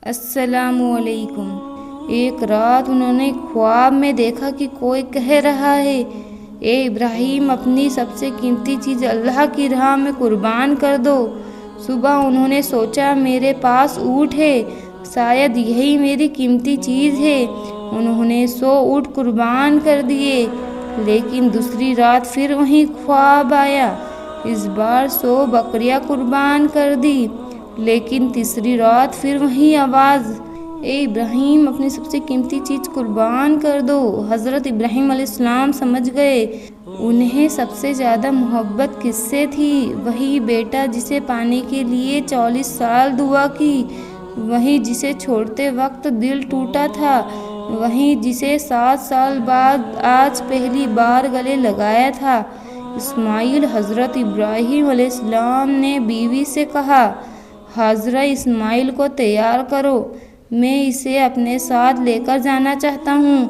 السلام علیکم۔ ایک رات انہوں نے خواب میں دیکھا کہ کوئی کہہ رہا ہے، اے ابراہیم، اپنی سب سے قیمتی چیز اللہ کی راہ میں قربان کر دو۔ صبح انہوں نے سوچا میرے پاس اونٹ ہے، شاید یہی میری قیمتی چیز ہے۔ انہوں نے 100 اونٹ قربان کر دیے، لیکن دوسری رات پھر وہی خواب آیا۔ اس بار 100 بکریاں قربان کر دی، لیکن تیسری رات پھر وہی آواز، اے ابراہیم، اپنی سب سے قیمتی چیز قربان کر دو۔ حضرت ابراہیم علیہ السلام سمجھ گئے انہیں سب سے زیادہ محبت کس سے تھی۔ وہی بیٹا جسے پانے کے لیے 40 سال دعا کی، وہی جسے چھوڑتے وقت دل ٹوٹا تھا، وہی جسے 7 سال بعد آج پہلی بار گلے لگایا تھا۔ اسماعیل۔ حضرت ابراہیم علیہ السلام نے بیوی سے کہا، ہاجرہ، اسماعیل کو تیار کرو، میں اسے اپنے ساتھ لے کر جانا چاہتا ہوں۔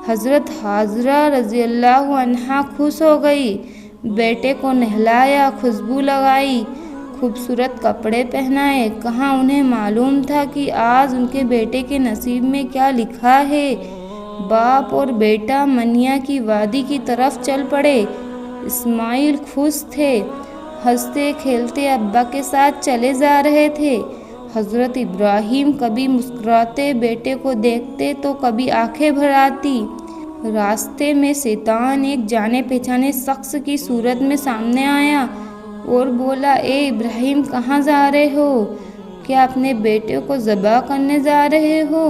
حضرت ہاجرہ رضی اللہ عنہا خوش ہو گئی، بیٹے کو نہلایا، خوشبو لگائی، خوبصورت کپڑے پہنائے۔ کہاں انہیں معلوم تھا کہ آج ان کے بیٹے کے نصیب میں کیا لکھا ہے۔ باپ اور بیٹا منیا کی وادی کی طرف چل پڑے۔ اسماعیل خوش تھے، ہنستے کھیلتے ابا کے ساتھ چلے جا رہے تھے۔ حضرت ابراہیم کبھی مسکراتے بیٹے کو دیکھتے تو کبھی آنکھیں بھر آتی۔ راستے میں شیطان ایک جانے پہچانے شخص کی صورت میں سامنے آیا اور بولا، اے ابراہیم، کہاں جا رہے ہو؟ کیا اپنے بیٹے کو ذبح کرنے جا رہے ہو؟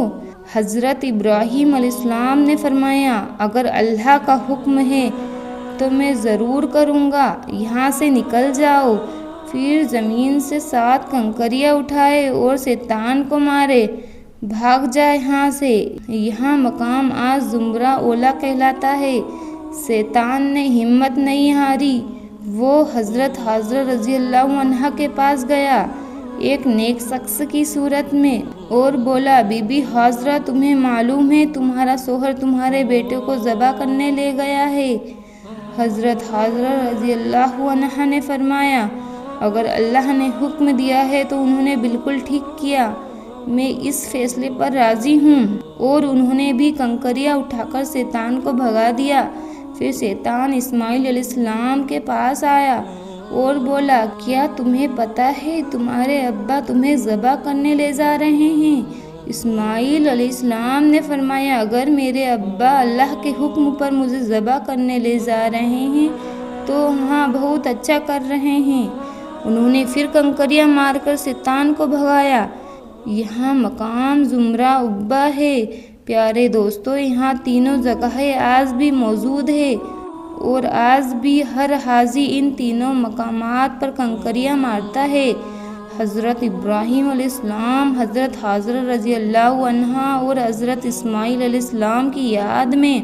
حضرت ابراہیم علیہ السلام نے فرمایا، اگر اللہ کا حکم ہے تو میں ضرور کروں گا، یہاں سے نکل جاؤ۔ پھر زمین سے 7 کنکریاں اٹھائے اور شیطان کو مارے، بھاگ جائے یہاں سے۔ یہاں مقام آج زمرہ اولیاء کہلاتا ہے۔ شیطان نے ہمت نہیں ہاری، وہ حضرت ہاجرہ رضی اللہ عنہا کے پاس گیا ایک نیک شخص کی صورت میں اور بولا، بی بی ہاجرہ، تمہیں معلوم ہے تمہارا شوہر تمہارے بیٹے کو ذبح کرنے لے گیا ہے۔ حضرت ہاجرہ رضی اللہ عنہا نے فرمایا، اگر اللہ نے حکم دیا ہے تو انہوں نے بالکل ٹھیک کیا، میں اس فیصلے پر راضی ہوں۔ اور انہوں نے بھی کنکریاں اٹھا کر شیطان کو بھگا دیا۔ پھر شیطان اسماعیل علیہ السلام کے پاس آیا اور بولا، کیا تمہیں پتہ ہے تمہارے ابا تمہیں ذبح کرنے لے جا رہے ہیں؟ اسماعیل علیہ السلام نے فرمایا، اگر میرے ابا اللہ کے حکم پر مجھے ذبح کرنے لے جا رہے ہیں تو ہاں، بہت اچھا کر رہے ہیں۔ انہوں نے پھر کنکریاں مار کر شیطان کو بھگایا۔ یہاں مقام زمرہ عقبہ ہے۔ پیارے دوستو، یہاں تینوں جگہیں آج بھی موجود ہے اور آج بھی ہر حاجی ان تینوں مقامات پر کنکریاں مارتا ہے۔ حضرت ابراہیم علیہ السلام، حضرت ہاجرہ رضی اللہ عنہا اور حضرت اسماعیل علیہ السلام کی یاد میں۔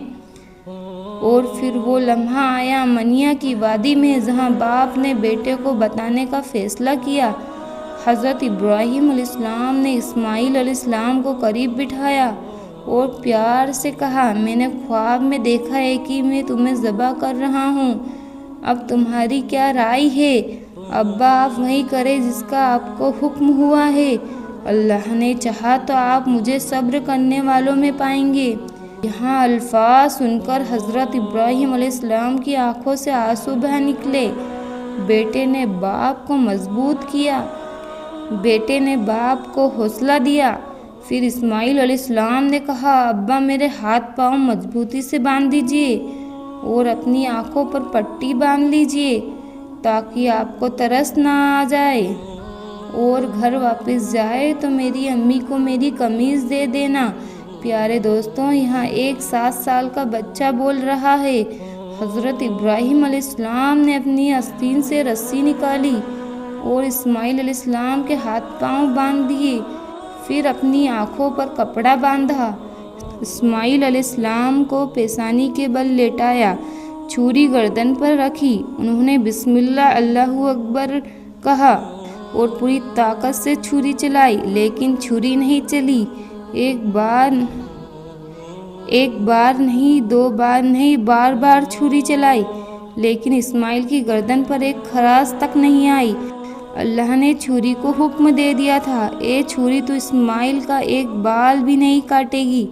اور پھر وہ لمحہ آیا منیا کی وادی میں جہاں باپ نے بیٹے کو بتانے کا فیصلہ کیا۔ حضرت ابراہیم علیہ السلام نے اسماعیل علیہ السلام کو قریب بٹھایا اور پیار سے کہا، میں نے خواب میں دیکھا ہے کہ میں تمہیں ذبح کر رہا ہوں، اب تمہاری کیا رائے ہے؟ ابا، آپ وہی کریں جس کا آپ کو حکم ہوا ہے، اللہ نے چاہا تو آپ مجھے صبر کرنے والوں میں پائیں گے۔ یہاں الفاظ سن کر حضرت ابراہیم علیہ السلام کی آنکھوں سے آنسو بہہ نکلے۔ بیٹے نے باپ کو مضبوط کیا، بیٹے نے باپ کو حوصلہ دیا۔ پھر اسماعیل علیہ السلام نے کہا، ابا، میرے ہاتھ پاؤں مضبوطی سے باندھ دیجیے اور اپنی آنکھوں پر پٹی باندھ لیجیے تاکہ آپ کو ترس نہ آ جائے، اور گھر واپس جائے تو میری امی کو میری قمیض دے دینا۔ پیارے دوستوں، یہاں ایک 7 سال کا بچہ بول رہا ہے۔ حضرت ابراہیم علیہ السلام نے اپنی آستین سے رسی نکالی اور اسماعیل علیہ السلام کے ہاتھ پاؤں باندھ دیے، پھر اپنی آنکھوں پر کپڑا باندھا۔ اسماعیل علیہ السلام کو پیشانی کے بل لیٹایا، چھری گردن پر رکھی، انہوں نے بسم اللہ، اللہ اکبر کہا اور پوری طاقت سے چھری چلائی، لیکن چھری نہیں چلی۔ ایک بار نہیں، 2 بار نہیں، بار بار چھری چلائی، لیکن اسماعیل کی گردن پر ایک خراش تک نہیں آئی۔ اللہ نے چھری کو حکم دے دیا تھا، اے چھری تو اسماعیل کا ایک بال بھی نہیں کاٹے گی۔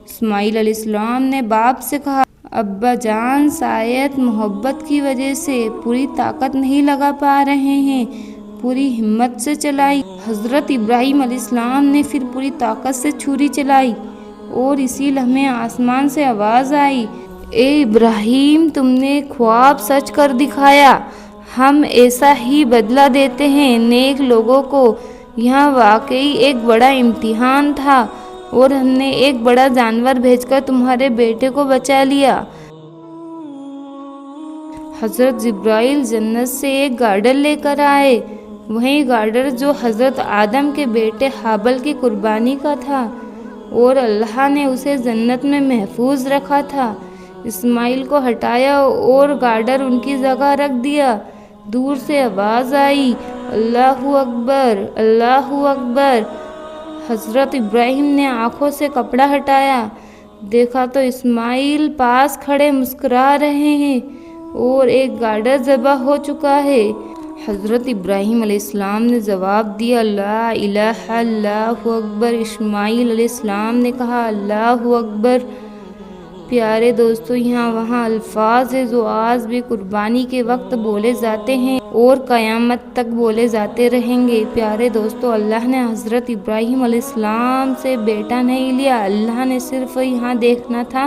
اسماعیل علیہ السلام نے باپ سے کہا، ابا جان شاید محبت کی وجہ سے پوری طاقت نہیں لگا پا رہے ہیں، پوری ہمت سے چلائی۔ حضرت ابراہیم علیہ السلام نے پھر پوری طاقت سے چھری چلائی اور اسی لمحے آسمان سے آواز آئی، اے ابراہیم تم نے خواب سچ کر دکھایا، ہم ایسا ہی بدلہ دیتے ہیں نیک لوگوں کو۔ یہاں واقعی ایک بڑا امتحان تھا اور ہم نے ایک بڑا جانور بھیج کر تمہارے بیٹے کو بچا لیا۔ حضرت جبرائیل جنت سے ایک گارڈر لے کر آئے، وہی گارڈر جو حضرت آدم کے بیٹے حابل کی قربانی کا تھا، اور اللہ نے اسے جنت میں محفوظ رکھا تھا۔ اسماعیل کو ہٹایا اور گارڈر ان کی جگہ رکھ دیا۔ دور سے آواز آئی، اللہ اکبر، اللہ اکبر۔ حضرت ابراہیم نے آنکھوں سے کپڑا ہٹایا، دیکھا تو اسماعیل پاس کھڑے مسکرا رہے ہیں اور ایک گارڈر ذبح ہو چکا ہے۔ حضرت ابراہیم علیہ السلام نے جواب دیا، لا الہ اللہ اکبر۔ اسماعیل علیہ السلام نے کہا، اللہ اکبر۔ پیارے دوستو، یہاں وہاں الفاظ ہیں جو آج بھی قربانی کے وقت بولے جاتے ہیں اور قیامت تک بولے جاتے رہیں گے۔ پیارے دوستو، اللہ نے حضرت ابراہیم علیہ السلام سے بیٹا نہیں لیا، اللہ نے صرف یہاں دیکھنا تھا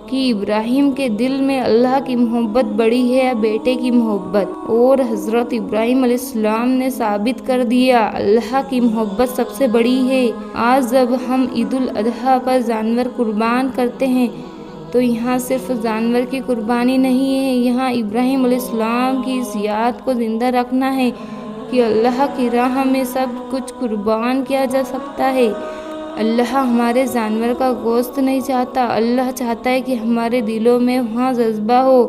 کہ ابراہیم کے دل میں اللہ کی محبت بڑی ہے یا بیٹے کی محبت، اور حضرت ابراہیم علیہ السلام نے ثابت کر دیا اللہ کی محبت سب سے بڑی ہے۔ آج جب ہم عید الاضحیٰ پر جانور قربان کرتے ہیں تو یہاں صرف جانور کی قربانی نہیں ہے، یہاں ابراہیم علیہ السلام کی اس یاد کو زندہ رکھنا ہے کہ اللہ کی راہ میں سب کچھ قربان کیا جا سکتا ہے۔ اللہ ہمارے جانور کا گوشت نہیں چاہتا، اللہ چاہتا ہے کہ ہمارے دلوں میں وہاں جذبہ ہو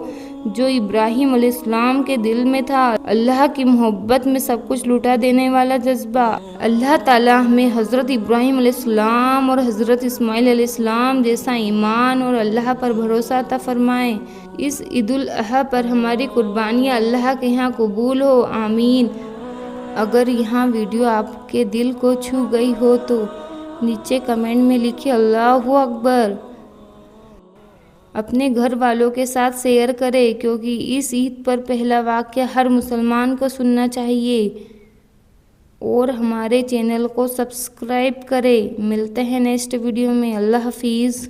جو ابراہیم علیہ السلام کے دل میں تھا، اللہ کی محبت میں سب کچھ لٹا دینے والا جذبہ۔ اللہ تعالیٰ ہمیں حضرت ابراہیم علیہ السلام اور حضرت اسماعیل علیہ السلام جیسا ایمان اور اللہ پر بھروسہ عطا فرمائے۔ اس عید الاضحیٰ پر ہماری قربانیاں اللہ کے یہاں قبول ہو، آمین۔ اگر یہاں ویڈیو آپ کے دل کو چھو گئی ہو تو نیچے کمنٹ میں لکھیں اللہ اکبر۔ اپنے گھر والوں کے ساتھ شیئر کریں کیونکہ اس عید پر پہلا واقعہ ہر مسلمان کو سننا چاہیے، اور ہمارے چینل کو سبسکرائب کریں۔ ملتے ہیں نیکسٹ ویڈیو میں، اللہ حافظ۔